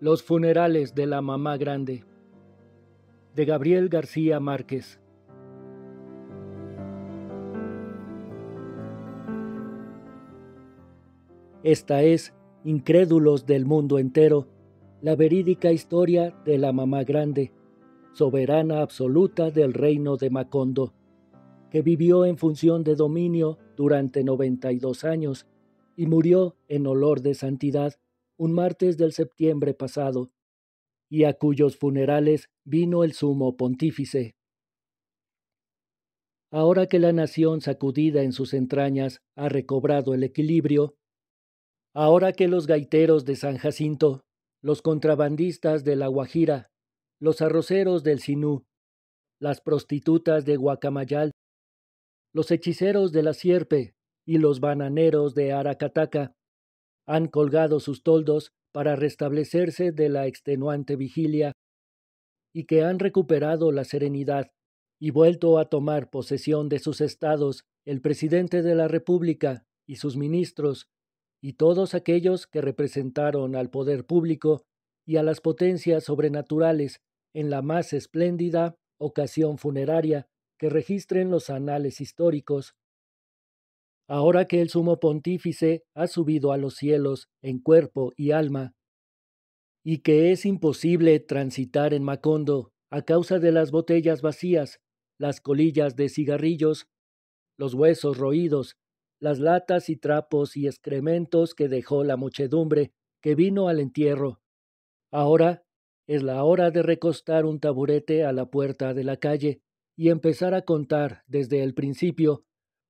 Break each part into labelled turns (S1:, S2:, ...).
S1: Los funerales de la mamá grande, de Gabriel García Márquez. Esta es, incrédulos del mundo entero, la verídica historia de la mamá grande, soberana absoluta del reino de Macondo, que vivió en función de dominio durante 92 años y murió en olor de santidad un martes del septiembre pasado, y a cuyos funerales vino el sumo pontífice. Ahora que la nación sacudida en sus entrañas ha recobrado el equilibrio, ahora que los gaiteros de San Jacinto, los contrabandistas de La Guajira, los arroceros del Sinú, las prostitutas de Guacamayal, los hechiceros de la Sierpe y los bananeros de Aracataca han colgado sus toldos para restablecerse de la extenuante vigilia y que han recuperado la serenidad y vuelto a tomar posesión de sus estados el presidente de la República y sus ministros y todos aquellos que representaron al poder público y a las potencias sobrenaturales en la más espléndida ocasión funeraria que registren los anales históricos. Ahora que el sumo pontífice ha subido a los cielos en cuerpo y alma, y que es imposible transitar en Macondo a causa de las botellas vacías, las colillas de cigarrillos, los huesos roídos, las latas y trapos y excrementos que dejó la muchedumbre que vino al entierro. Ahora es la hora de recostar un taburete a la puerta de la calle y empezar a contar desde el principio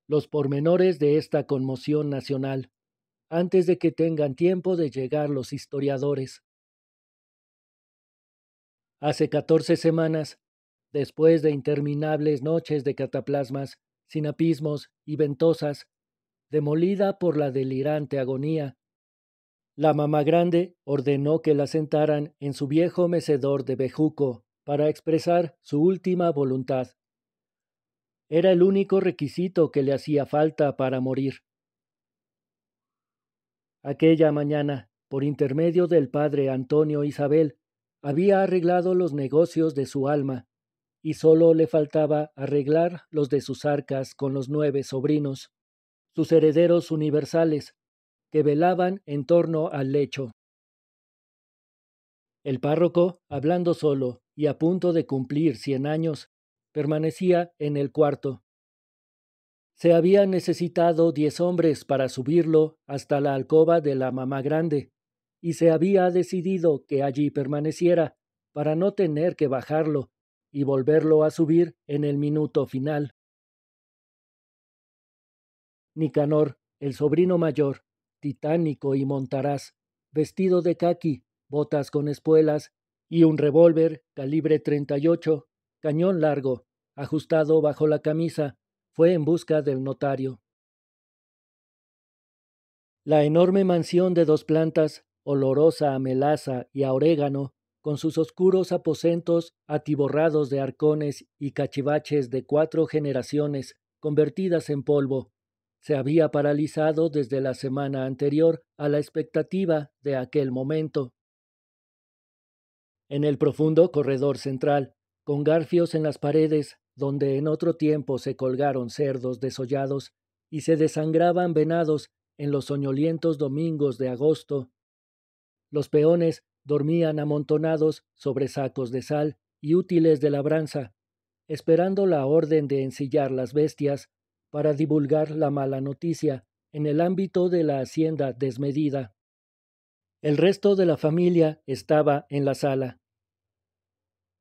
S1: los pormenores de esta conmoción nacional, antes de que tengan tiempo de llegar los historiadores. Hace 14 semanas, después de interminables noches de cataplasmas, sinapismos y ventosas, demolida por la delirante agonía, la mamá grande ordenó que la sentaran en su viejo mecedor de bejuco para expresar su última voluntad. Era el único requisito que le hacía falta para morir. Aquella mañana, por intermedio del padre Antonio Isabel, había arreglado los negocios de su alma, y solo le faltaba arreglar los de sus arcas con los 9 sobrinos, sus herederos universales, que velaban en torno al lecho. El párroco, hablando solo y a punto de cumplir 100 años, permanecía en el cuarto. Se había necesitado 10 hombres para subirlo hasta la alcoba de la mamá grande, y se había decidido que allí permaneciera para no tener que bajarlo y volverlo a subir en el minuto final. Nicanor, el sobrino mayor, titánico y montaraz, vestido de caqui, botas con espuelas y un revólver calibre 38, cañón largo, ajustado bajo la camisa, fue en busca del notario. La enorme mansión de 2 plantas, olorosa a melaza y a orégano, con sus oscuros aposentos atiborrados de arcones y cachivaches de 4 generaciones convertidas en polvo, se había paralizado desde la semana anterior a la expectativa de aquel momento. En el profundo corredor central, con garfios en las paredes, donde en otro tiempo se colgaron cerdos desollados y se desangraban venados en los soñolientos domingos de agosto, los peones dormían amontonados sobre sacos de sal y útiles de labranza, esperando la orden de ensillar las bestias para divulgar la mala noticia en el ámbito de la hacienda desmedida. El resto de la familia estaba en la sala.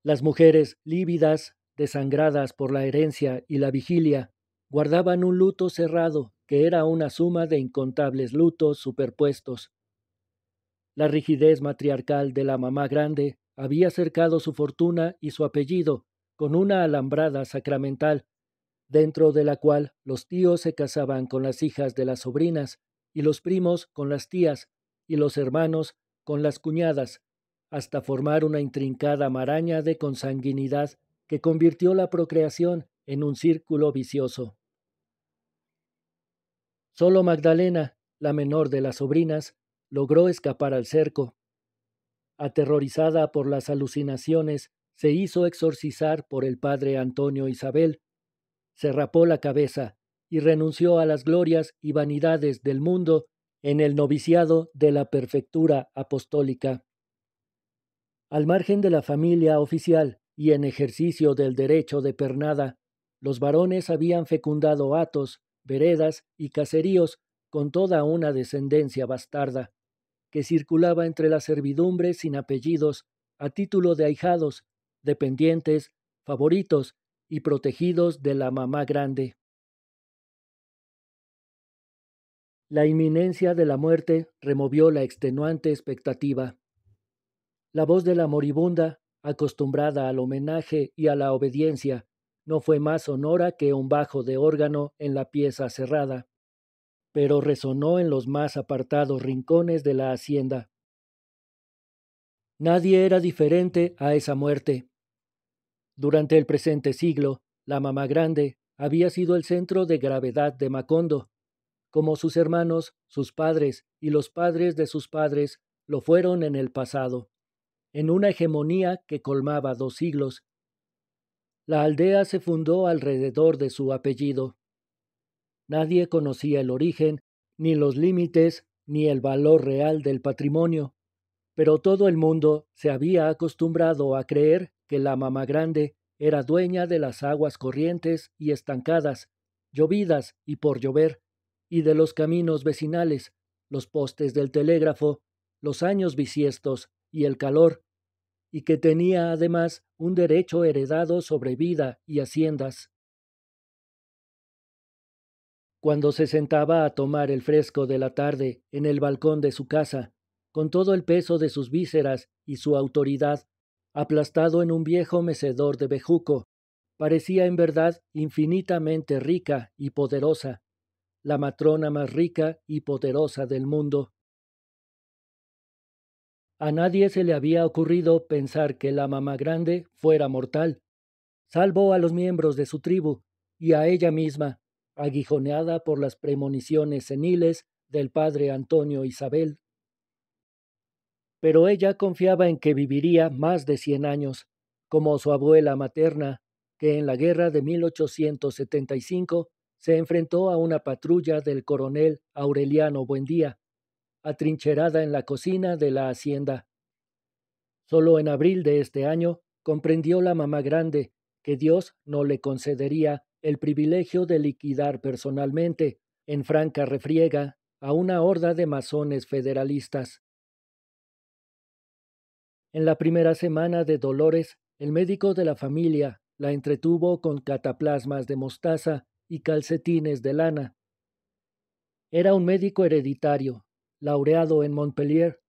S1: Las mujeres lívidas, desangradas por la herencia y la vigilia, guardaban un luto cerrado que era una suma de incontables lutos superpuestos. La rigidez matriarcal de la mamá grande había cercado su fortuna y su apellido con una alambrada sacramental, dentro de la cual los tíos se casaban con las hijas de las sobrinas, y los primos con las tías, y los hermanos con las cuñadas, hasta formar una intrincada maraña de consanguinidad que convirtió la procreación en un círculo vicioso. Solo Magdalena, la menor de las sobrinas, logró escapar al cerco. aterrorizada por las alucinaciones, se hizo exorcizar por el padre Antonio Isabel, se rapó la cabeza y renunció a las glorias y vanidades del mundo en el noviciado de la prefectura apostólica. Al margen de la familia oficial y en ejercicio del derecho de pernada, los varones habían fecundado hatos, veredas y caseríos con toda una descendencia bastarda, que circulaba entre la servidumbre sin apellidos, a título de ahijados, dependientes, favoritos y protegidos de la mamá grande. La inminencia de la muerte removió la extenuante expectativa. La voz de la moribunda, acostumbrada al homenaje y a la obediencia, no fue más sonora que un bajo de órgano en la pieza cerrada, pero resonó en los más apartados rincones de la hacienda. Nadie era diferente a esa muerte. Durante el presente siglo, la mamá grande había sido el centro de gravedad de Macondo, como sus hermanos, sus padres y los padres de sus padres lo fueron en el pasado, en una hegemonía que colmaba 2 siglos. La aldea se fundó alrededor de su apellido. Nadie conocía el origen, ni los límites, ni el valor real del patrimonio, pero todo el mundo se había acostumbrado a creer que la mamá grande era dueña de las aguas corrientes y estancadas, llovidas y por llover, y de los caminos vecinales, los postes del telégrafo, los años bisiestos y el calor, y que tenía además un derecho heredado sobre vida y haciendas. Cuando se sentaba a tomar el fresco de la tarde en el balcón de su casa, con todo el peso de sus vísceras y su autoridad, aplastado en un viejo mecedor de bejuco, parecía en verdad infinitamente rica y poderosa, la matrona más rica y poderosa del mundo. A nadie se le había ocurrido pensar que la mamá grande fuera mortal, salvo a los miembros de su tribu y a ella misma, aguijoneada por las premoniciones seniles del padre Antonio Isabel. Pero ella confiaba en que viviría más de 100 años, como su abuela materna, que en la guerra de 1875 se enfrentó a una patrulla del coronel Aureliano Buendía, atrincherada en la cocina de la hacienda. Solo en abril de este año comprendió la mamá grande que Dios no le concedería el privilegio de liquidar personalmente, en franca refriega, a una horda de masones federalistas. En la primera semana de dolores, el médico de la familia la entretuvo con cataplasmas de mostaza y calcetines de lana. Era un médico hereditario, laureado en Montpellier,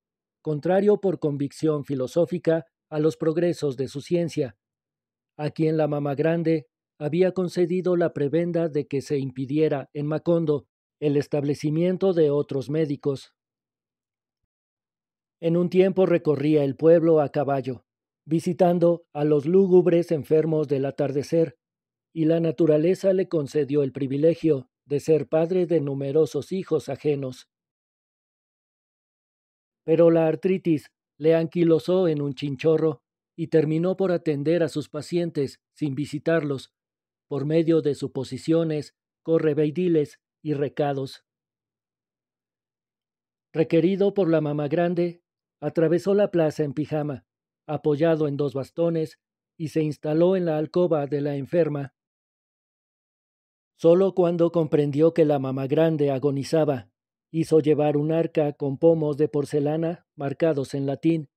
S1: contrario por convicción filosófica a los progresos de su ciencia, a quien la mamá grande había concedido la prebenda de que se impidiera en Macondo el establecimiento de otros médicos. En un tiempo recorría el pueblo a caballo, visitando a los lúgubres enfermos del atardecer, y la naturaleza le concedió el privilegio de ser padre de numerosos hijos ajenos. Pero la artritis le anquilosó en un chinchorro y terminó por atender a sus pacientes sin visitarlos, por medio de suposiciones, correveidiles y recados. Requerido por la mamá grande, atravesó la plaza en pijama, apoyado en 2 bastones, y se instaló en la alcoba de la enferma. Solo cuando comprendió que la mamá grande agonizaba, hizo llevar un arca con pomos de porcelana marcados en latín,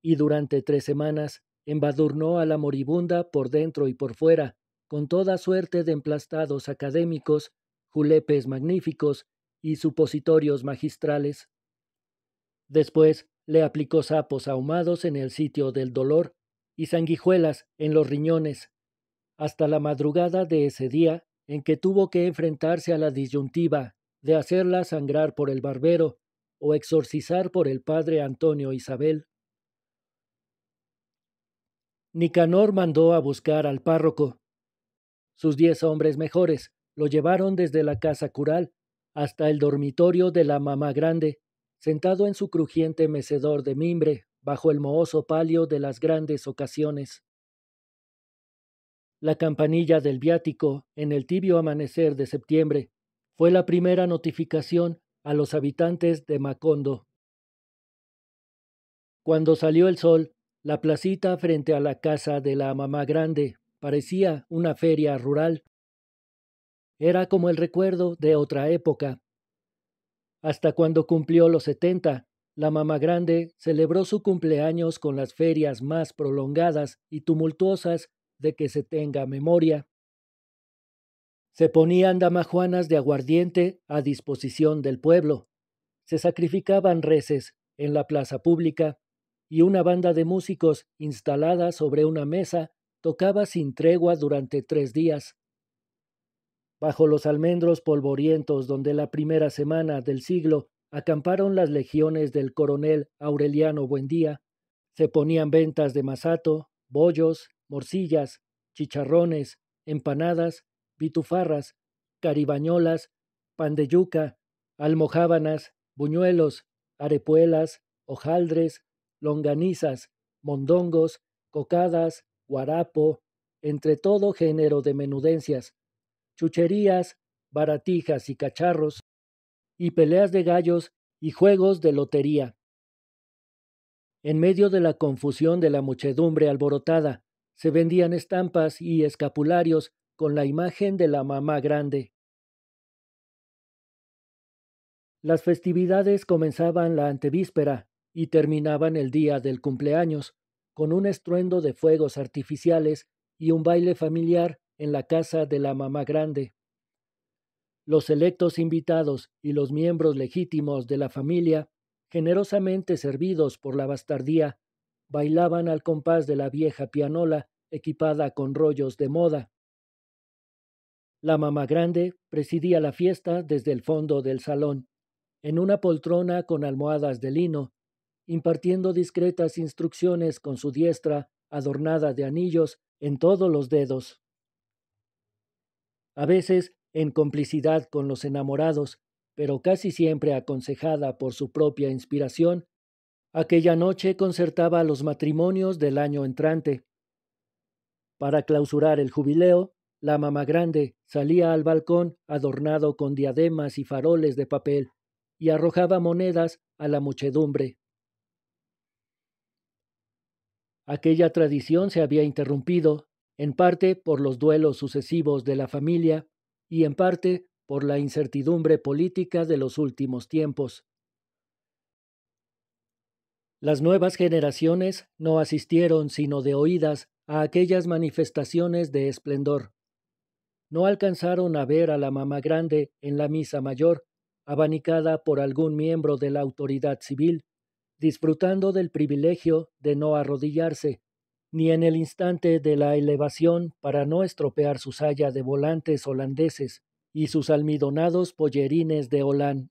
S1: y durante 3 semanas embadurnó a la moribunda por dentro y por fuera, con toda suerte de emplastados académicos, julepes magníficos y supositorios magistrales. Después le aplicó sapos ahumados en el sitio del dolor y sanguijuelas en los riñones, hasta la madrugada de ese día en que tuvo que enfrentarse a la disyuntiva de hacerla sangrar por el barbero o exorcizar por el padre Antonio Isabel. Nicanor mandó a buscar al párroco. Sus 10 hombres mejores lo llevaron desde la casa cural hasta el dormitorio de la mamá grande, sentado en su crujiente mecedor de mimbre, bajo el mohoso palio de las grandes ocasiones. La campanilla del viático, en el tibio amanecer de septiembre, fue la primera notificación a los habitantes de Macondo. Cuando salió el sol, la placita frente a la casa de la mamá grande parecía una feria rural. Era como el recuerdo de otra época. Hasta cuando cumplió los 70, la mamá grande celebró su cumpleaños con las ferias más prolongadas y tumultuosas de que se tenga memoria. Se ponían damajuanas de aguardiente a disposición del pueblo. Se sacrificaban reses en la plaza pública y una banda de músicos instalada sobre una mesa tocaba sin tregua durante 3 días. Bajo los almendros polvorientos donde la primera semana del siglo acamparon las legiones del coronel Aureliano Buendía, se ponían ventas de masato, bollos, morcillas, chicharrones, empanadas, bitufarras, caribañolas, pan de yuca, almojábanas, buñuelos, arepuelas, hojaldres, longanizas, mondongos, cocadas, guarapo, entre todo género de menudencias, chucherías, baratijas y cacharros, y peleas de gallos y juegos de lotería. En medio de la confusión de la muchedumbre alborotada, se vendían estampas y escapularios con la imagen de la mamá grande. Las festividades comenzaban la antevíspera y terminaban el día del cumpleaños, con un estruendo de fuegos artificiales y un baile familiar en la casa de la mamá grande. Los selectos invitados y los miembros legítimos de la familia, generosamente servidos por la bastardía, bailaban al compás de la vieja pianola equipada con rollos de moda. La mamá grande presidía la fiesta desde el fondo del salón, en una poltrona con almohadas de lino, impartiendo discretas instrucciones con su diestra adornada de anillos en todos los dedos. A veces en complicidad con los enamorados, pero casi siempre aconsejada por su propia inspiración, aquella noche concertaba los matrimonios del año entrante. Para clausurar el jubileo, la mamá grande salía al balcón adornado con diademas y faroles de papel y arrojaba monedas a la muchedumbre. Aquella tradición se había interrumpido, en parte por los duelos sucesivos de la familia y en parte por la incertidumbre política de los últimos tiempos. Las nuevas generaciones no asistieron sino de oídas a aquellas manifestaciones de esplendor. No alcanzaron a ver a la mamá grande en la misa mayor, abanicada por algún miembro de la autoridad civil, disfrutando del privilegio de no arrodillarse, ni en el instante de la elevación para no estropear su saya de volantes holandeses y sus almidonados pollerines de holán.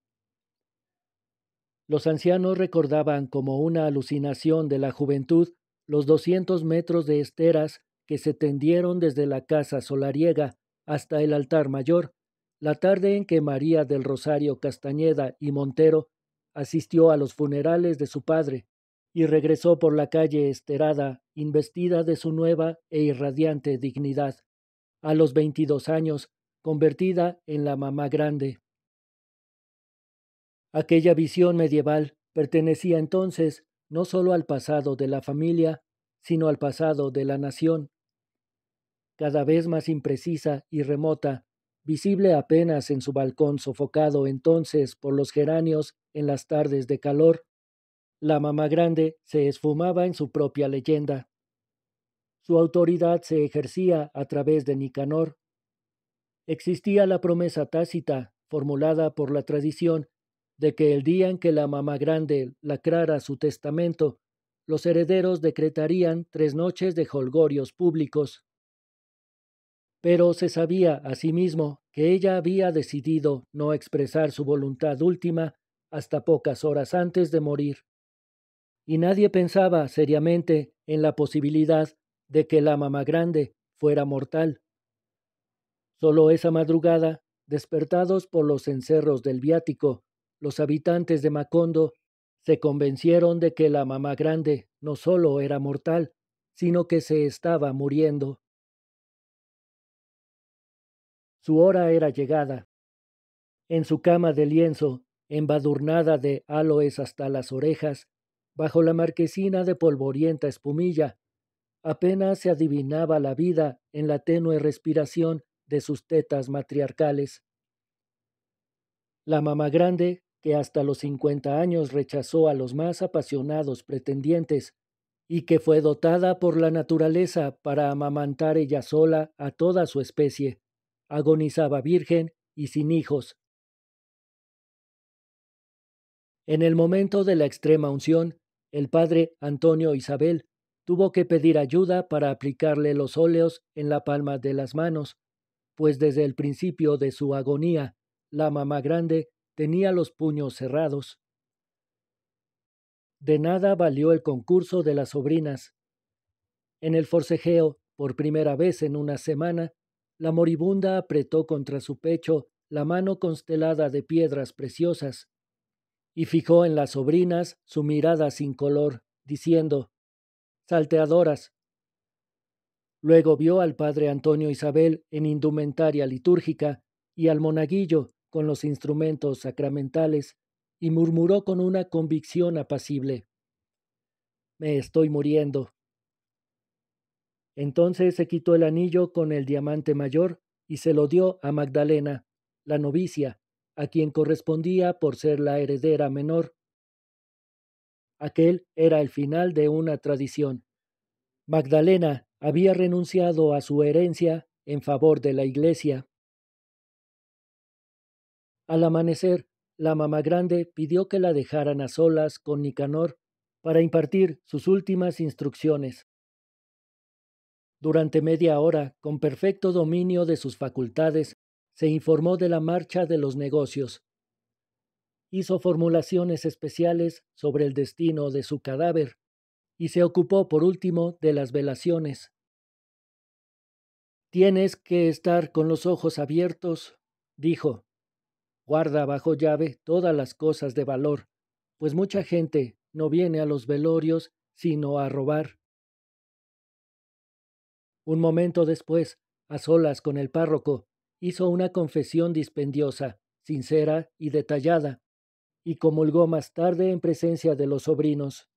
S1: Los ancianos recordaban como una alucinación de la juventud los 200 metros de esteras que se tendieron desde la casa solariega hasta el altar mayor, la tarde en que María del Rosario Castañeda y Montero asistió a los funerales de su padre y regresó por la calle Esterada investida de su nueva e irradiante dignidad, a los 22 años, convertida en la mamá grande. Aquella visión medieval pertenecía entonces no sólo al pasado de la familia, sino al pasado de la nación. Cada vez más imprecisa y remota, visible apenas en su balcón sofocado entonces por los geranios en las tardes de calor, la mamá grande se esfumaba en su propia leyenda. Su autoridad se ejercía a través de Nicanor. Existía la promesa tácita, formulada por la tradición, de que el día en que la mamá grande lacrara su testamento, los herederos decretarían 3 noches de jolgorios públicos. Pero se sabía asimismo que ella había decidido no expresar su voluntad última hasta pocas horas antes de morir, y nadie pensaba seriamente en la posibilidad de que la mamá grande fuera mortal. Solo esa madrugada, despertados por los encerros del viático, los habitantes de Macondo Se convencieron de que la mamá grande no solo era mortal, sino que se estaba muriendo. Su hora era llegada. En su cama de lienzo, embadurnada de aloes hasta las orejas, bajo la marquesina de polvorienta espumilla, apenas se adivinaba la vida en la tenue respiración de sus tetas matriarcales. La mamá grande, que hasta los 50 años rechazó a los más apasionados pretendientes, y que fue dotada por la naturaleza para amamantar ella sola a toda su especie, agonizaba virgen y sin hijos. En el momento de la extrema unción, el padre Antonio Isabel tuvo que pedir ayuda para aplicarle los óleos en la palma de las manos, pues desde el principio de su agonía, la mamá grande tenía los puños cerrados. De nada valió el concurso de las sobrinas. En el forcejeo, por primera vez en una semana, la moribunda apretó contra su pecho la mano constelada de piedras preciosas y fijó en las sobrinas su mirada sin color, diciendo: salteadoras. Luego vio al padre Antonio Isabel en indumentaria litúrgica y al monaguillo con los instrumentos sacramentales y murmuró con una convicción apacible: me estoy muriendo. Entonces se quitó el anillo con el diamante mayor y se lo dio a Magdalena, la novicia, a quien correspondía por ser la heredera menor. Aquel era el final de una tradición. Magdalena había renunciado a su herencia en favor de la Iglesia. Al amanecer, la mamá grande pidió que la dejaran a solas con Nicanor para impartir sus últimas instrucciones. Durante media hora, con perfecto dominio de sus facultades, se informó de la marcha de los negocios. Hizo formulaciones especiales sobre el destino de su cadáver y se ocupó por último de las velaciones. Tienes que estar con los ojos abiertos, dijo. Guarda bajo llave todas las cosas de valor, pues mucha gente no viene a los velorios sino a robar. Un momento después, a solas con el párroco, hizo una confesión dispendiosa, sincera y detallada, y comulgó más tarde en presencia de los sobrinos.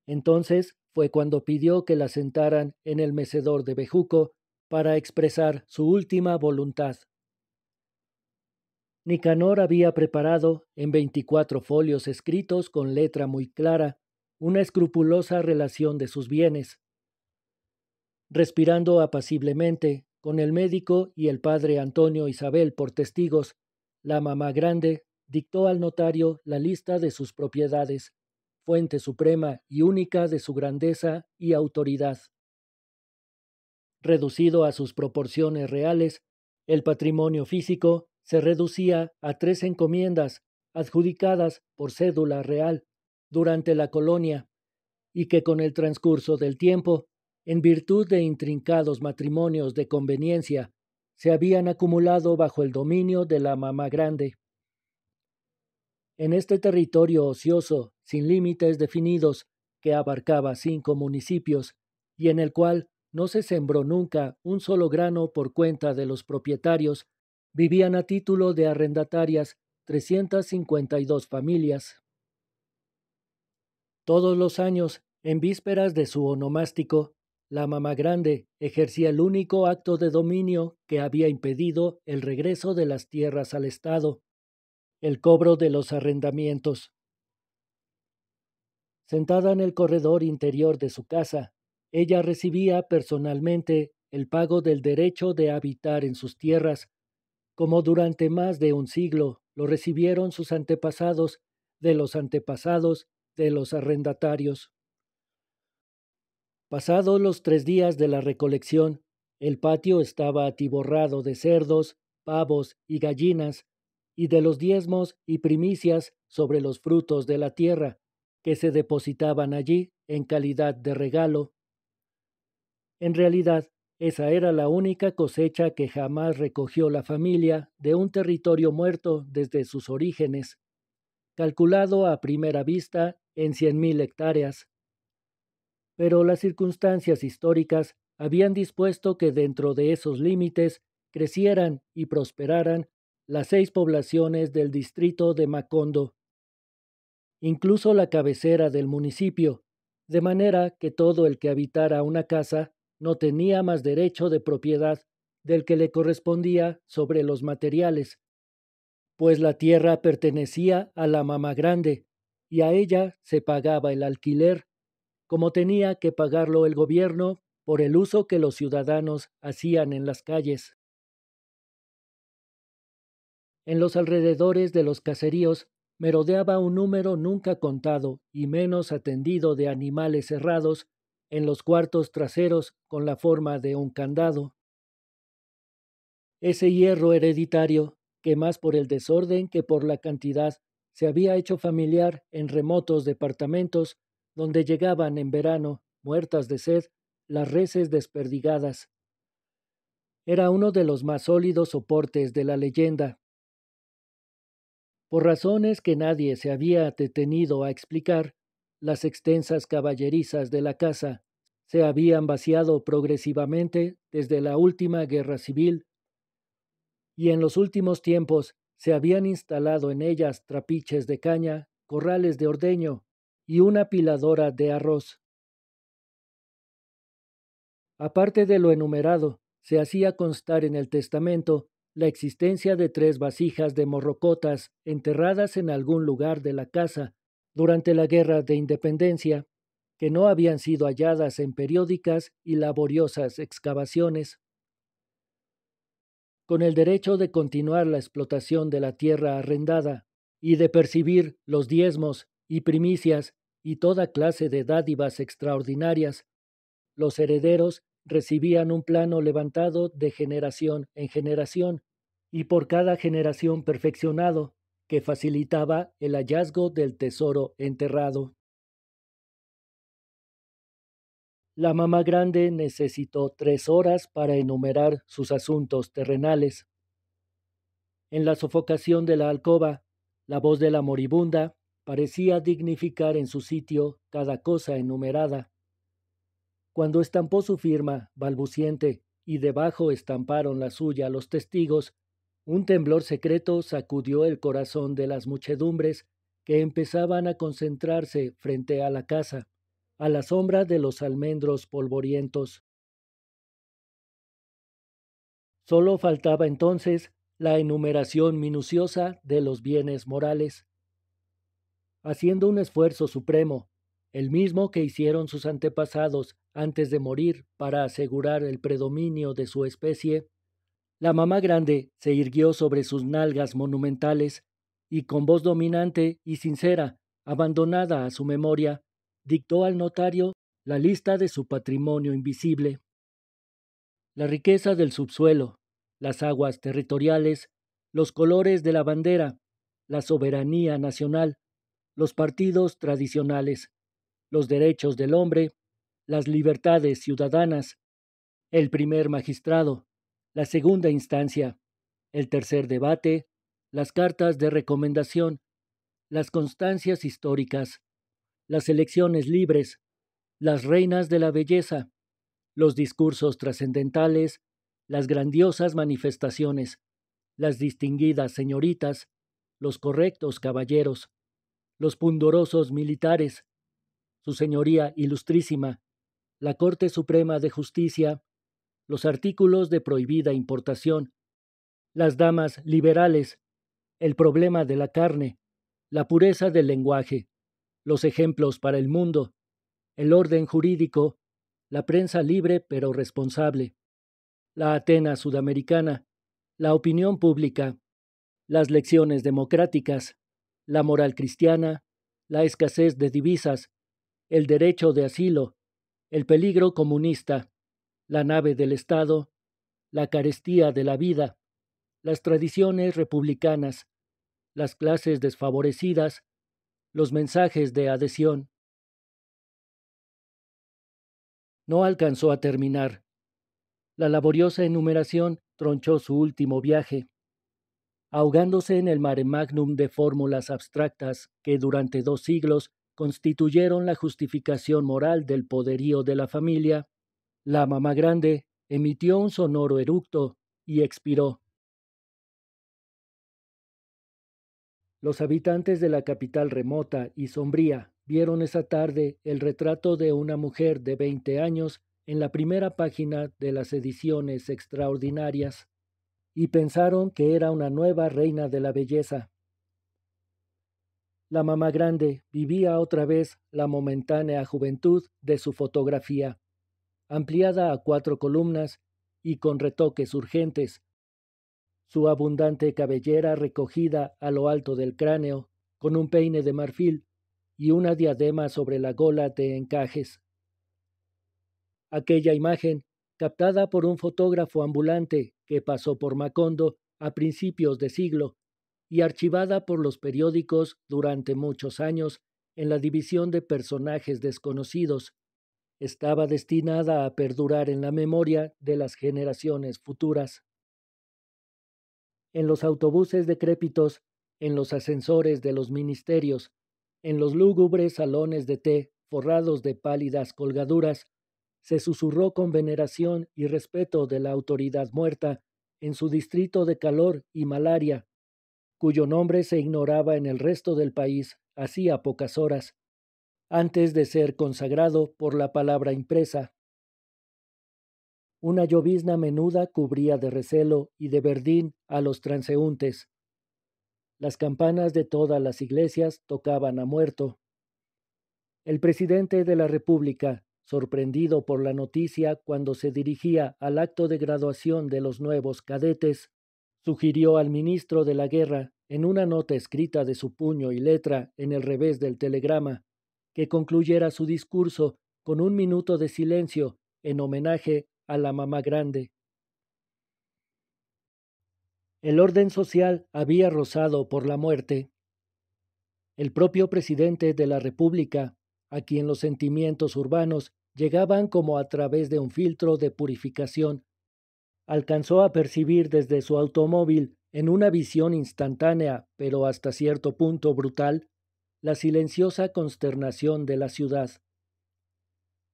S1: Entonces fue cuando pidió que la sentaran en el mecedor de bejuco para expresar su última voluntad. Nicanor había preparado, en 24 folios escritos con letra muy clara, una escrupulosa relación de sus bienes. Respirando apaciblemente, con el médico y el padre Antonio Isabel por testigos, la mamá grande dictó al notario la lista de sus propiedades, fuente suprema y única de su grandeza y autoridad. Reducido a sus proporciones reales, el patrimonio físico se reducía a 3 encomiendas adjudicadas por cédula real durante la colonia y que con el transcurso del tiempo, en virtud de intrincados matrimonios de conveniencia, se habían acumulado bajo el dominio de la mamá grande. En este territorio ocioso, sin límites definidos, que abarcaba 5 municipios, y en el cual no se sembró nunca un solo grano por cuenta de los propietarios, vivían a título de arrendatarias 352 familias. Todos los años, en vísperas de su onomástico, la mamá grande ejercía el único acto de dominio que había impedido el regreso de las tierras al Estado: el cobro de los arrendamientos. Sentada en el corredor interior de su casa, ella recibía personalmente el pago del derecho de habitar en sus tierras, como durante más de un siglo lo recibieron sus antepasados de los antepasados de los arrendatarios. Pasados los 3 días de la recolección, el patio estaba atiborrado de cerdos, pavos y gallinas, y de los diezmos y primicias sobre los frutos de la tierra, que se depositaban allí en calidad de regalo. En realidad, esa era la única cosecha que jamás recogió la familia de un territorio muerto desde sus orígenes. calculado a primera vista en 100.000 hectáreas. Pero las circunstancias históricas habían dispuesto que dentro de esos límites crecieran y prosperaran las 6 poblaciones del distrito de Macondo, incluso la cabecera del municipio, de manera que todo el que habitara una casa no tenía más derecho de propiedad del que le correspondía sobre los materiales, pues la tierra pertenecía a la mamá grande y a ella se pagaba el alquiler, como tenía que pagarlo el gobierno por el uso que los ciudadanos hacían en las calles. En los alrededores de los caseríos merodeaba un número nunca contado y menos atendido de animales cerrados en los cuartos traseros con la forma de un candado. Ese hierro hereditario, que más por el desorden que por la cantidad se había hecho familiar en remotos departamentos donde llegaban en verano, muertas de sed, las reses desperdigadas. Era uno de los más sólidos soportes de la leyenda. Por razones que nadie se había detenido a explicar, las extensas caballerizas de la casa se habían vaciado progresivamente desde la última guerra civil, y en los últimos tiempos se habían instalado en ellas trapiches de caña, corrales de ordeño y una piladora de arroz. Aparte de lo enumerado, se hacía constar en el testamento la existencia de 3 vasijas de morrocotas enterradas en algún lugar de la casa durante la Guerra de Independencia, que no habían sido halladas en periódicas y laboriosas excavaciones. Con el derecho de continuar la explotación de la tierra arrendada y de percibir los diezmos y primicias y toda clase de dádivas extraordinarias, los herederos recibían un plano levantado de generación en generación, y por cada generación perfeccionado, que facilitaba el hallazgo del tesoro enterrado. La mamá grande necesitó 3 horas para enumerar sus asuntos terrenales. En la sofocación de la alcoba, la voz de la moribunda parecía dignificar en su sitio cada cosa enumerada. Cuando estampó su firma, balbuciente, y debajo estamparon la suya los testigos, un temblor secreto sacudió el corazón de las muchedumbres que empezaban a concentrarse frente a la casa, a la sombra de los almendros polvorientos. Solo faltaba entonces la enumeración minuciosa de los bienes morales. Haciendo un esfuerzo supremo, el mismo que hicieron sus antepasados antes de morir para asegurar el predominio de su especie, la mamá grande se irguió sobre sus nalgas monumentales y con voz dominante y sincera, abandonada a su memoria, dictó al notario la lista de su patrimonio invisible. La riqueza del subsuelo, las aguas territoriales, los colores de la bandera, la soberanía nacional, los partidos tradicionales, los derechos del hombre, las libertades ciudadanas, el primer magistrado, la segunda instancia, el tercer debate, las cartas de recomendación, las constancias históricas, las elecciones libres, las reinas de la belleza, los discursos trascendentales, las grandiosas manifestaciones, las distinguidas señoritas, los correctos caballeros, los pundorosos militares, su señoría ilustrísima, la Corte Suprema de Justicia, los artículos de prohibida importación, las damas liberales, el problema de la carne, la pureza del lenguaje, los ejemplos para el mundo, el orden jurídico, la prensa libre pero responsable, la Atena sudamericana, la opinión pública, las lecciones democráticas, la moral cristiana, la escasez de divisas, el derecho de asilo, el peligro comunista, la nave del Estado, la carestía de la vida, las tradiciones republicanas, las clases desfavorecidas, los mensajes de adhesión. No alcanzó a terminar. La laboriosa enumeración tronchó su último viaje. ahogándose en el mare magnum de fórmulas abstractas que durante 2 siglos constituyeron la justificación moral del poderío de la familia. La mamá grande emitió un sonoro eructo y expiró. Los habitantes de la capital remota y sombría vieron esa tarde el retrato de una mujer de 20 años en la primera página de las ediciones extraordinarias y pensaron que era una nueva reina de la belleza. La mamá grande vivía otra vez la momentánea juventud de su fotografía, ampliada a 4 columnas y con retoques urgentes. Su abundante cabellera recogida a lo alto del cráneo, con un peine de marfil y una diadema sobre la gola de encajes. Aquella imagen, captada por un fotógrafo ambulante que pasó por Macondo a principios de siglo y archivada por los periódicos durante muchos años en la división de personajes desconocidos, estaba destinada a perdurar en la memoria de las generaciones futuras. En los autobuses decrépitos, en los ascensores de los ministerios, en los lúgubres salones de té forrados de pálidas colgaduras, se susurró con veneración y respeto de la autoridad muerta en su distrito de calor y malaria, cuyo nombre se ignoraba en el resto del país hacía pocas horas, antes de ser consagrado por la palabra impresa. Una llovizna menuda cubría de recelo y de verdín a los transeúntes. Las campanas de todas las iglesias tocaban a muerto. El presidente de la República, sorprendido por la noticia cuando se dirigía al acto de graduación de los nuevos cadetes, sugirió al ministro de la Guerra, en una nota escrita de su puño y letra en el revés del telegrama, que concluyera su discurso con un minuto de silencio en homenaje a la mamá grande. El orden social había rozado por la muerte. El propio presidente de la República, a quien los sentimientos urbanos llegaban como a través de un filtro de purificación, alcanzó a percibir desde su automóvil, en una visión instantánea, pero hasta cierto punto brutal, la silenciosa consternación de la ciudad.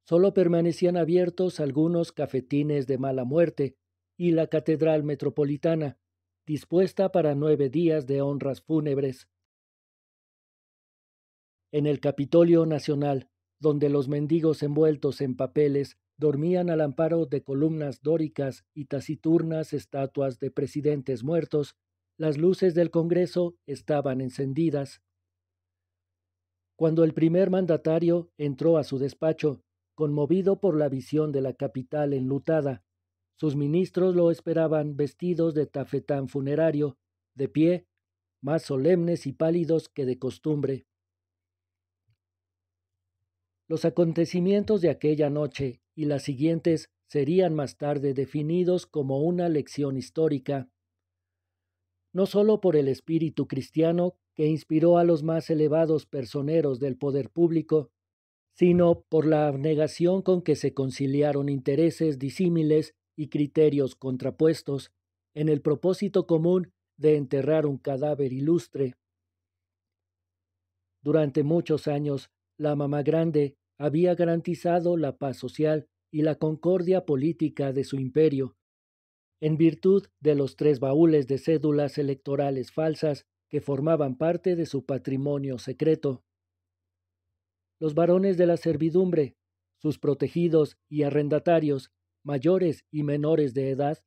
S1: Solo permanecían abiertos algunos cafetines de mala muerte y la catedral metropolitana, dispuesta para 9 días de honras fúnebres. En el Capitolio Nacional, donde los mendigos envueltos en papeles dormían al amparo de columnas dóricas y taciturnas estatuas de presidentes muertos, las luces del Congreso estaban encendidas. Cuando el primer mandatario entró a su despacho, conmovido por la visión de la capital enlutada, sus ministros lo esperaban vestidos de tafetán funerario, de pie, más solemnes y pálidos que de costumbre. Los acontecimientos de aquella noche y las siguientes serían más tarde definidos como una lección histórica, no sólo por el espíritu cristiano que inspiró a los más elevados personeros del poder público, sino por la abnegación con que se conciliaron intereses disímiles y criterios contrapuestos en el propósito común de enterrar un cadáver ilustre. Durante muchos años, la mamá grande había garantizado la paz social y la concordia política de su imperio, en virtud de los 3 baúles de cédulas electorales falsas que formaban parte de su patrimonio secreto. Los varones de la servidumbre, sus protegidos y arrendatarios, mayores y menores de edad,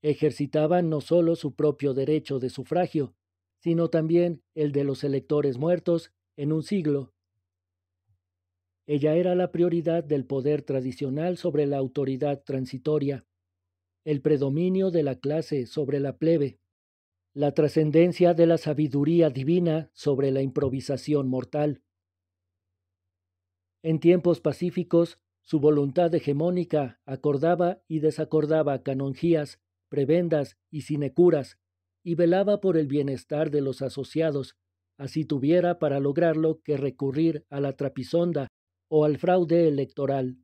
S1: ejercitaban no sólo su propio derecho de sufragio, sino también el de los electores muertos en un siglo. Ella era la prioridad del poder tradicional sobre la autoridad transitoria, el predominio de la clase sobre la plebe, la trascendencia de la sabiduría divina sobre la improvisación mortal. En tiempos pacíficos, su voluntad hegemónica acordaba y desacordaba canonjías, prebendas y sinecuras, y velaba por el bienestar de los asociados, así tuviera para lograrlo que recurrir a la trapisonda o al fraude electoral.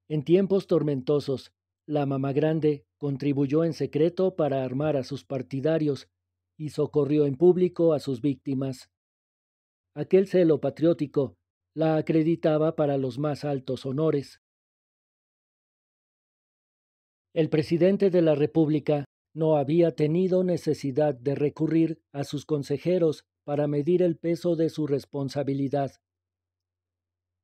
S1: En tiempos tormentosos, la mamá grande contribuyó en secreto para armar a sus partidarios y socorrió en público a sus víctimas. Aquel celo patriótico la acreditaba para los más altos honores. El presidente de la República no había tenido necesidad de recurrir a sus consejeros para medir el peso de su responsabilidad.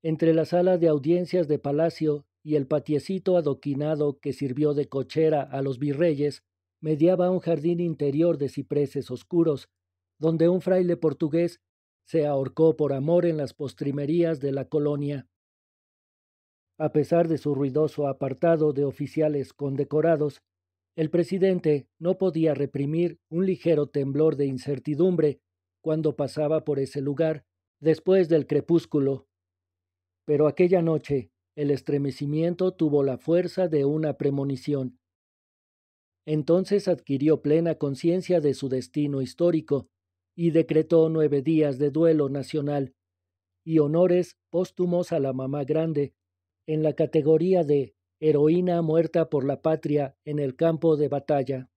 S1: Entre la sala de audiencias de Palacio y el patiecito adoquinado que sirvió de cochera a los virreyes, mediaba un jardín interior de cipreses oscuros, donde un fraile portugués se ahorcó por amor en las postrimerías de la colonia. A pesar de su ruidoso apartado de oficiales condecorados, el presidente no podía reprimir un ligero temblor de incertidumbre cuando pasaba por ese lugar después del crepúsculo. Pero aquella noche el estremecimiento tuvo la fuerza de una premonición. Entonces adquirió plena conciencia de su destino histórico y decretó 9 días de duelo nacional y honores póstumos a la mamá grande en la categoría de heroína muerta por la patria en el campo de batalla.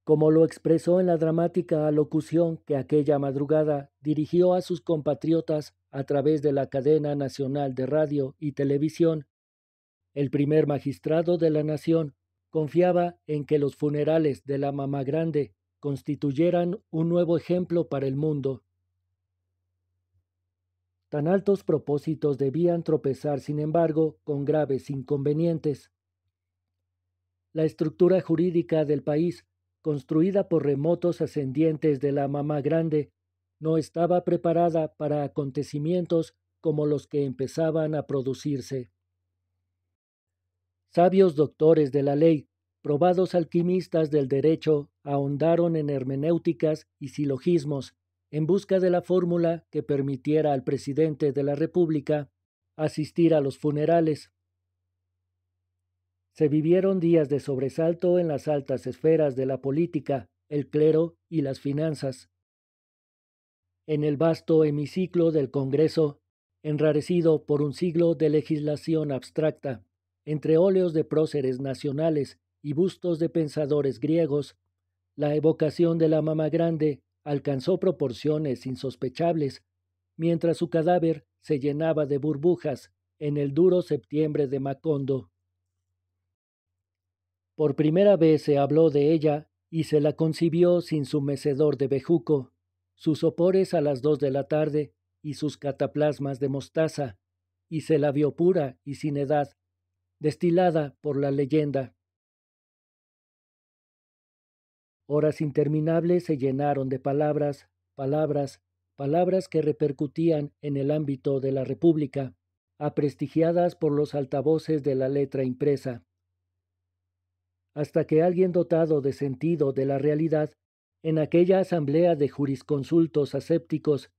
S1: Como lo expresó en la dramática alocución que aquella madrugada dirigió a sus compatriotas a través de la cadena nacional de radio y televisión, el primer magistrado de la nación confiaba en que los funerales de la mamá grande constituyeran un nuevo ejemplo para el mundo. Tan altos propósitos debían tropezar, sin embargo, con graves inconvenientes. La estructura jurídica del país, construida por remotos ascendientes de la mamá grande, no estaba preparada para acontecimientos como los que empezaban a producirse. Sabios doctores de la ley, probados alquimistas del derecho, ahondaron en hermenéuticas y silogismos en busca de la fórmula que permitiera al presidente de la República asistir a los funerales. Se vivieron días de sobresalto en las altas esferas de la política, el clero y las finanzas. En el vasto hemiciclo del Congreso, enrarecido por un siglo de legislación abstracta, entre óleos de próceres nacionales y bustos de pensadores griegos, la evocación de la mamá grande alcanzó proporciones insospechables, mientras su cadáver se llenaba de burbujas en el duro septiembre de Macondo. Por primera vez se habló de ella y se la concibió sin su mecedor de bejuco, sus sopores a las 2 de la tarde y sus cataplasmas de mostaza, y se la vio pura y sin edad, destilada por la leyenda. Horas interminables se llenaron de palabras, palabras, palabras que repercutían en el ámbito de la República, aprestigiadas por los altavoces de la letra impresa, hasta que alguien dotado de sentido de la realidad, en aquella asamblea de jurisconsultos asépticos,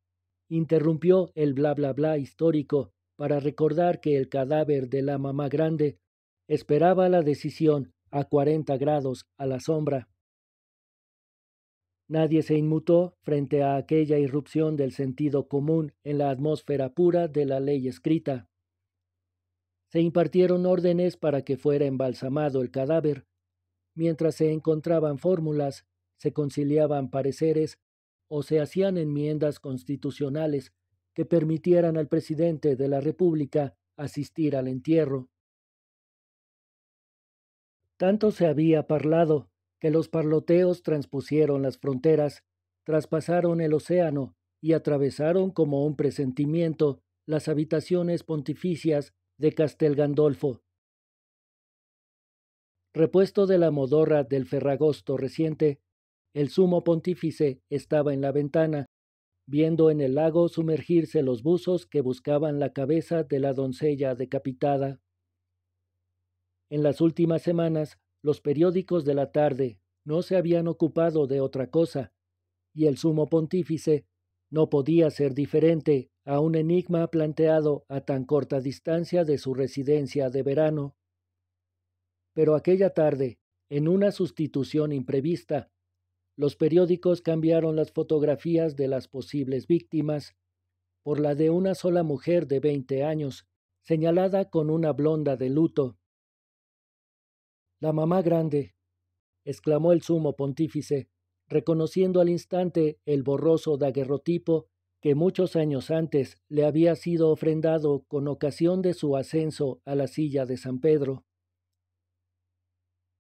S1: interrumpió el bla bla bla histórico para recordar que el cadáver de la mamá grande esperaba la decisión a 40 grados a la sombra. Nadie se inmutó frente a aquella irrupción del sentido común en la atmósfera pura de la ley escrita. Se impartieron órdenes para que fuera embalsamado el cadáver. Mientras se encontraban fórmulas, se conciliaban pareceres o se hacían enmiendas constitucionales que permitieran al presidente de la República asistir al entierro. Tanto se había parlado que los parloteos transpusieron las fronteras, traspasaron el océano y atravesaron como un presentimiento las habitaciones pontificias de Castel Gandolfo. Repuesto de la modorra del Ferragosto reciente, el sumo pontífice estaba en la ventana, viendo en el lago sumergirse los buzos que buscaban la cabeza de la doncella decapitada. En las últimas semanas, los periódicos de la tarde no se habían ocupado de otra cosa, y el sumo pontífice no podía ser diferente a un enigma planteado a tan corta distancia de su residencia de verano. Pero aquella tarde, en una sustitución imprevista, los periódicos cambiaron las fotografías de las posibles víctimas por la de una sola mujer de 20 años, señalada con una blonda de luto, La mamá grande, exclamó el sumo pontífice, reconociendo al instante el borroso daguerrotipo que muchos años antes le había sido ofrendado con ocasión de su ascenso a la silla de San Pedro.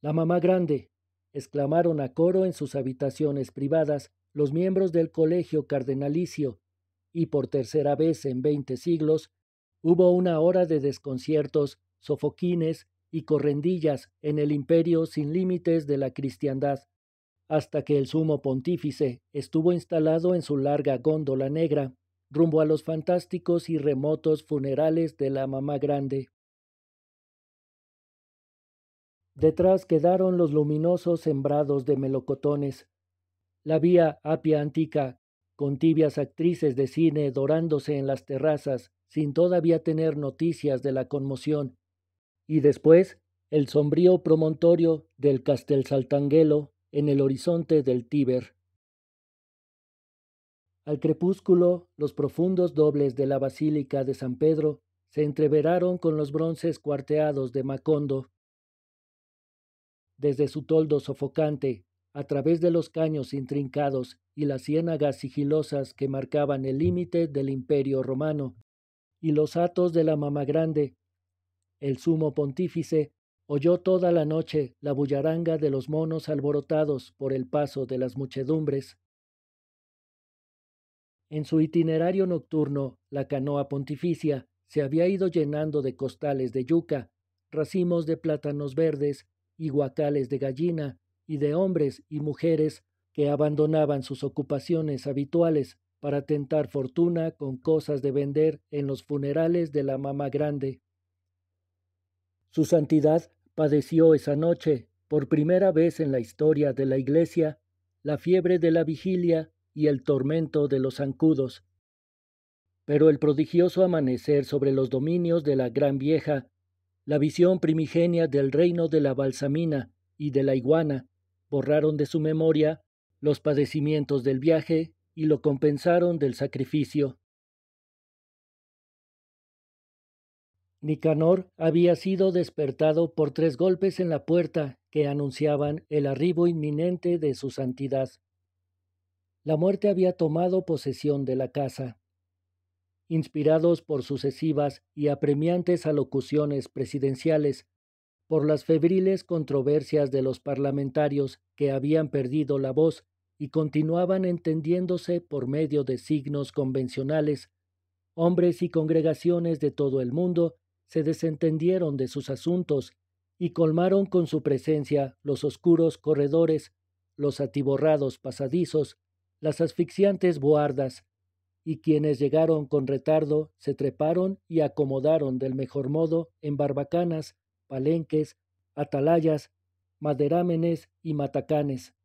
S1: La mamá grande, exclamaron a coro en sus habitaciones privadas los miembros del colegio cardenalicio, y por tercera vez en 20 siglos hubo una hora de desconciertos, sofoquines y correndillas en el imperio sin límites de la cristiandad, hasta que el sumo pontífice estuvo instalado en su larga góndola negra, rumbo a los fantásticos y remotos funerales de la mamá grande. Detrás quedaron los luminosos sembrados de melocotones, la vía Apia Antica, con tibias actrices de cine dorándose en las terrazas, sin todavía tener noticias de la conmoción, y después el sombrío promontorio del Castel Saltanguelo en el horizonte del Tíber. Al crepúsculo, los profundos dobles de la Basílica de San Pedro se entreveraron con los bronces cuarteados de Macondo. Desde su toldo sofocante, a través de los caños intrincados y las ciénagas sigilosas que marcaban el límite del Imperio Romano, y los hatos de la Mama Grande, el sumo pontífice oyó toda la noche la bullaranga de los monos alborotados por el paso de las muchedumbres. En su itinerario nocturno, la canoa pontificia se había ido llenando de costales de yuca, racimos de plátanos verdes y guacales de gallina, y de hombres y mujeres que abandonaban sus ocupaciones habituales para tentar fortuna con cosas de vender en los funerales de la Mama Grande. Su santidad padeció esa noche, por primera vez en la historia de la Iglesia, la fiebre de la vigilia y el tormento de los zancudos. Pero el prodigioso amanecer sobre los dominios de la Gran Vieja, la visión primigenia del reino de la balsamina y de la iguana, borraron de su memoria los padecimientos del viaje y lo compensaron del sacrificio. Nicanor había sido despertado por 3 golpes en la puerta que anunciaban el arribo inminente de su santidad. La muerte había tomado posesión de la casa. Inspirados por sucesivas y apremiantes alocuciones presidenciales, por las febriles controversias de los parlamentarios que habían perdido la voz y continuaban entendiéndose por medio de signos convencionales, hombres y congregaciones de todo el mundo se desentendieron de sus asuntos y colmaron con su presencia los oscuros corredores, los atiborrados pasadizos, las asfixiantes boardas, y quienes llegaron con retardo se treparon y acomodaron del mejor modo en barbacanas, palenques, atalayas, maderámenes y matacanes.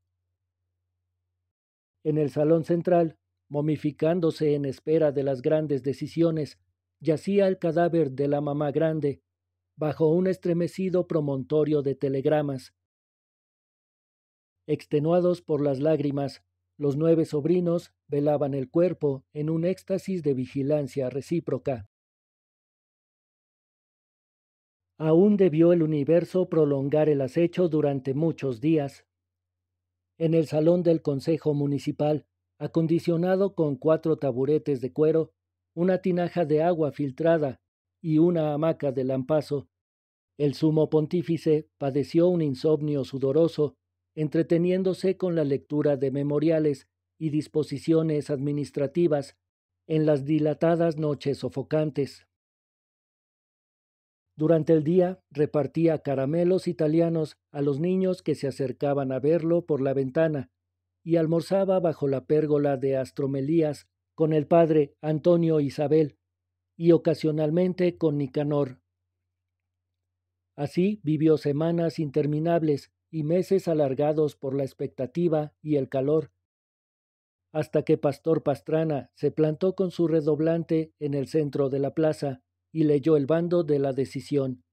S1: En el salón central, momificándose en espera de las grandes decisiones, yacía el cadáver de la mamá grande, bajo un estremecido promontorio de telegramas. Extenuados por las lágrimas, los 9 sobrinos velaban el cuerpo en un éxtasis de vigilancia recíproca. Aún debió el universo prolongar el acecho durante muchos días. En el salón del Consejo Municipal, acondicionado con 4 taburetes de cuero, una tinaja de agua filtrada y una hamaca de lampazo, el sumo pontífice padeció un insomnio sudoroso, entreteniéndose con la lectura de memoriales y disposiciones administrativas en las dilatadas noches sofocantes. Durante el día repartía caramelos italianos a los niños que se acercaban a verlo por la ventana y almorzaba bajo la pérgola de Astromelías con el padre Antonio Isabel y ocasionalmente con Nicanor. Así vivió semanas interminables y meses alargados por la expectativa y el calor, hasta que Pastor Pastrana se plantó con su redoblante en el centro de la plaza y leyó el bando de la decisión.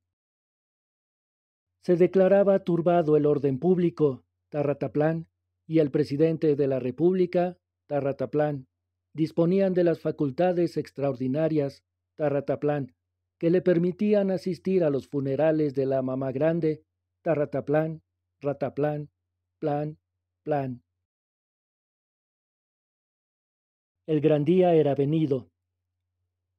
S1: Se declaraba turbado el orden público, Tarrataplán, y el presidente de la República, Tarrataplán, disponían de las facultades extraordinarias, Tarrataplán, que le permitían asistir a los funerales de la mamá grande, tarrataplán, rataplán, plan, plan. El gran día era venido.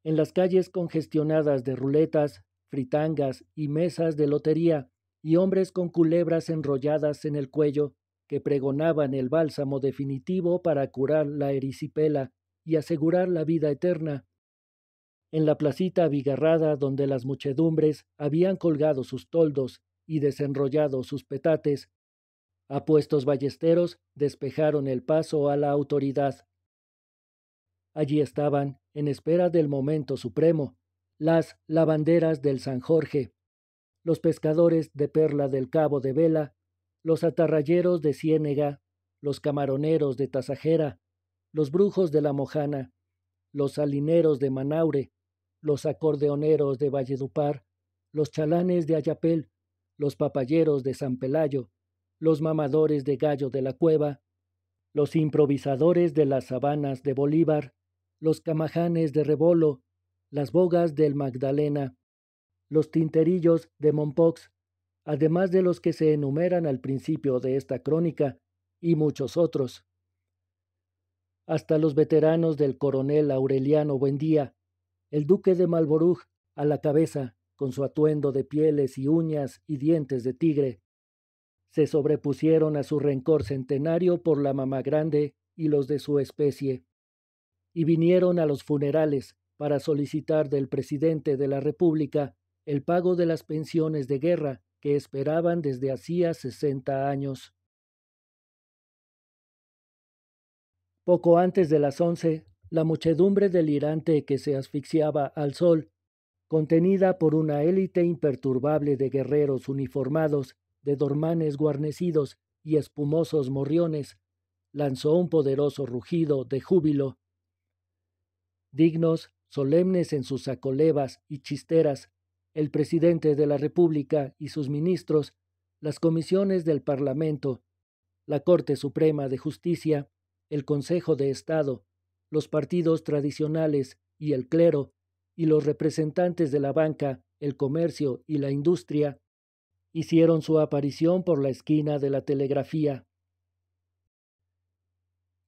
S1: En las calles congestionadas de ruletas, fritangas y mesas de lotería, y hombres con culebras enrolladas en el cuello, que pregonaban el bálsamo definitivo para curar la erisipela y asegurar la vida eterna. En la placita abigarrada donde las muchedumbres habían colgado sus toldos y desenrollado sus petates, apuestos ballesteros despejaron el paso a la autoridad. Allí estaban, en espera del momento supremo, las lavanderas del San Jorge, los pescadores de Perla del Cabo de Vela, los atarrayeros de Ciénega, los camaroneros de Tasajera, los brujos de la Mojana, los salineros de Manaure, los acordeoneros de Valledupar, los chalanes de Ayapel, los papayeros de San Pelayo, los mamadores de Gallo de la Cueva, los improvisadores de las sabanas de Bolívar, los camajanes de Rebolo, las bogas del Magdalena, los tinterillos de Mompox, además de los que se enumeran al principio de esta crónica, y muchos otros. Hasta los veteranos del coronel Aureliano Buendía, el duque de Malborug a la cabeza, con su atuendo de pieles y uñas y dientes de tigre, se sobrepusieron a su rencor centenario por la mamá grande y los de su especie, y vinieron a los funerales para solicitar del presidente de la República el pago de las pensiones de guerra que esperaban desde hacía 60 años. Poco antes de las 11, la muchedumbre delirante que se asfixiaba al sol, contenida por una élite imperturbable de guerreros uniformados, de dormanes guarnecidos y espumosos morriones, lanzó un poderoso rugido de júbilo. Dignos, solemnes en sus sacolevas y chisteras, el presidente de la República y sus ministros, las comisiones del Parlamento, la Corte Suprema de Justicia, el Consejo de Estado, los partidos tradicionales y el clero, y los representantes de la banca, el comercio y la industria, hicieron su aparición por la esquina de la telegrafía.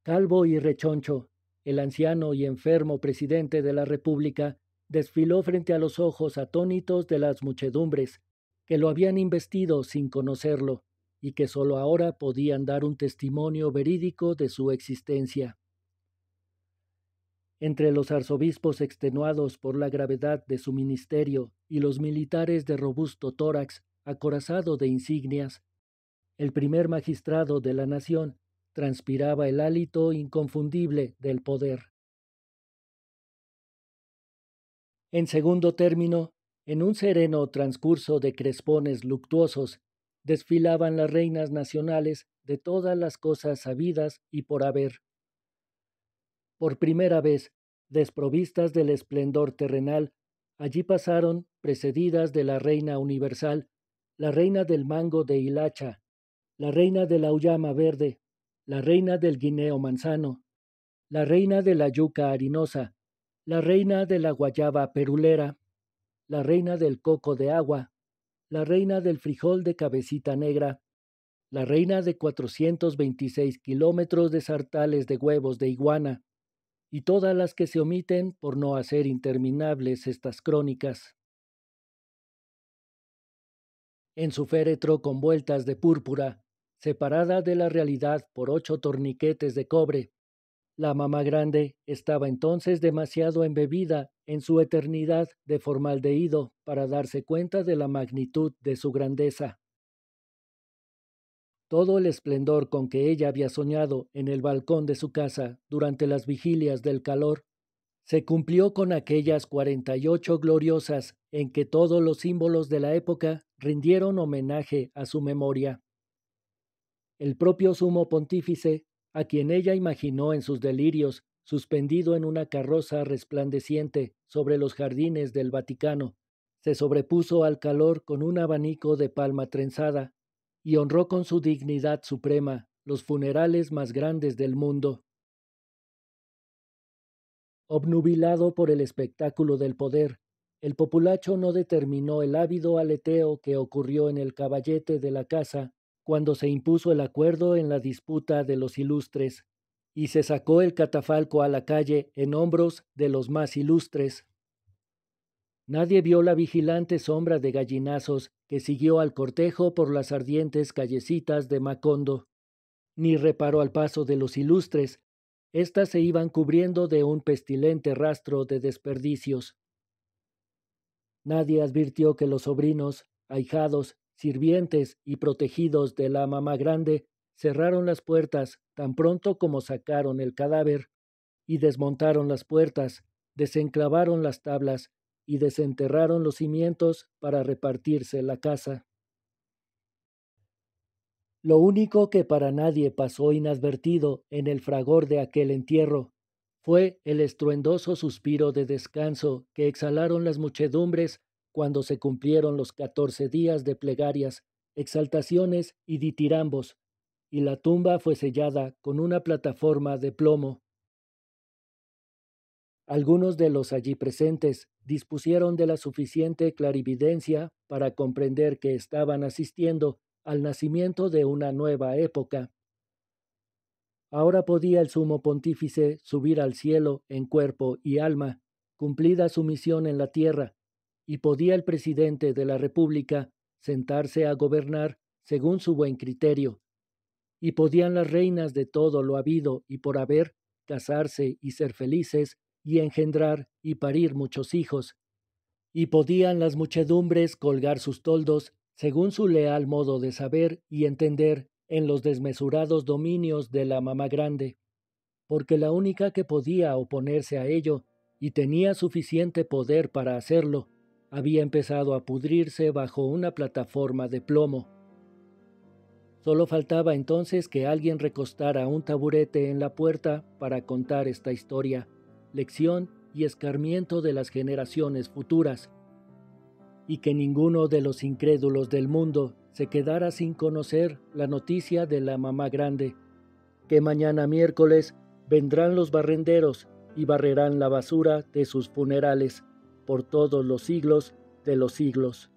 S1: Calvo y rechoncho, el anciano y enfermo presidente de la República, desfiló frente a los ojos atónitos de las muchedumbres, que lo habían investido sin conocerlo, y que sólo ahora podían dar un testimonio verídico de su existencia. Entre los arzobispos extenuados por la gravedad de su ministerio y los militares de robusto tórax, acorazado de insignias, el primer magistrado de la nación transpiraba el hálito inconfundible del poder. En segundo término, en un sereno transcurso de crespones luctuosos, desfilaban las reinas nacionales de todas las cosas sabidas y por haber. Por primera vez, desprovistas del esplendor terrenal, allí pasaron, precedidas de la reina universal, la reina del mango de hilacha, la reina de la uyama verde, la reina del guineo manzano, la reina de la yuca harinosa, la reina de la guayaba perulera, la reina del coco de agua, la reina del frijol de cabecita negra, la reina de 426 kilómetros de sartales de huevos de iguana, y todas las que se omiten por no hacer interminables estas crónicas. En su féretro con vueltas de púrpura, separada de la realidad por 8 torniquetes de cobre, la mamá grande estaba entonces demasiado embebida en su eternidad de formaldehído para darse cuenta de la magnitud de su grandeza. Todo el esplendor con que ella había soñado en el balcón de su casa durante las vigilias del calor se cumplió con aquellas 48 gloriosas en que todos los símbolos de la época rindieron homenaje a su memoria. El propio sumo pontífice, a quien ella imaginó en sus delirios, suspendido en una carroza resplandeciente sobre los jardines del Vaticano, se sobrepuso al calor con un abanico de palma trenzada y honró con su dignidad suprema los funerales más grandes del mundo. Obnubilado por el espectáculo del poder El populacho no determinó el ávido aleteo que ocurrió en el caballete de la casa cuando se impuso el acuerdo en la disputa de los ilustres, y se sacó el catafalco a la calle en hombros de los más ilustres. Nadie vio la vigilante sombra de gallinazos que siguió al cortejo por las ardientes callecitas de Macondo, ni reparó al paso de los ilustres. Éstas se iban cubriendo de un pestilente rastro de desperdicios. Nadie advirtió que los sobrinos, ahijados, sirvientes y protegidos de la mamá grande cerraron las puertas tan pronto como sacaron el cadáver, y desmontaron las puertas, desenclavaron las tablas y desenterraron los cimientos para repartirse la casa. Lo único que para nadie pasó inadvertido en el fragor de aquel entierro fue el estruendoso suspiro de descanso que exhalaron las muchedumbres cuando se cumplieron los 14 días de plegarias, exaltaciones y ditirambos, y la tumba fue sellada con una plataforma de plomo. Algunos de los allí presentes dispusieron de la suficiente clarividencia para comprender que estaban asistiendo al nacimiento de una nueva época. Ahora podía el sumo pontífice subir al cielo en cuerpo y alma, cumplida su misión en la tierra, y podía el presidente de la República sentarse a gobernar según su buen criterio, y podían las reinas de todo lo habido y por haber casarse y ser felices y engendrar y parir muchos hijos, y podían las muchedumbres colgar sus toldos según su leal modo de saber y entender en los desmesurados dominios de la mamá grande, porque la única que podía oponerse a ello, y tenía suficiente poder para hacerlo, había empezado a pudrirse bajo una plataforma de plomo. Solo faltaba entonces que alguien recostara un taburete en la puerta para contar esta historia, lección y escarmiento de las generaciones futuras, y que ninguno de los incrédulos del mundo se quedara sin conocer la noticia de la mamá grande, que mañana miércoles vendrán los barrenderos y barrerán la basura de sus funerales por todos los siglos de los siglos.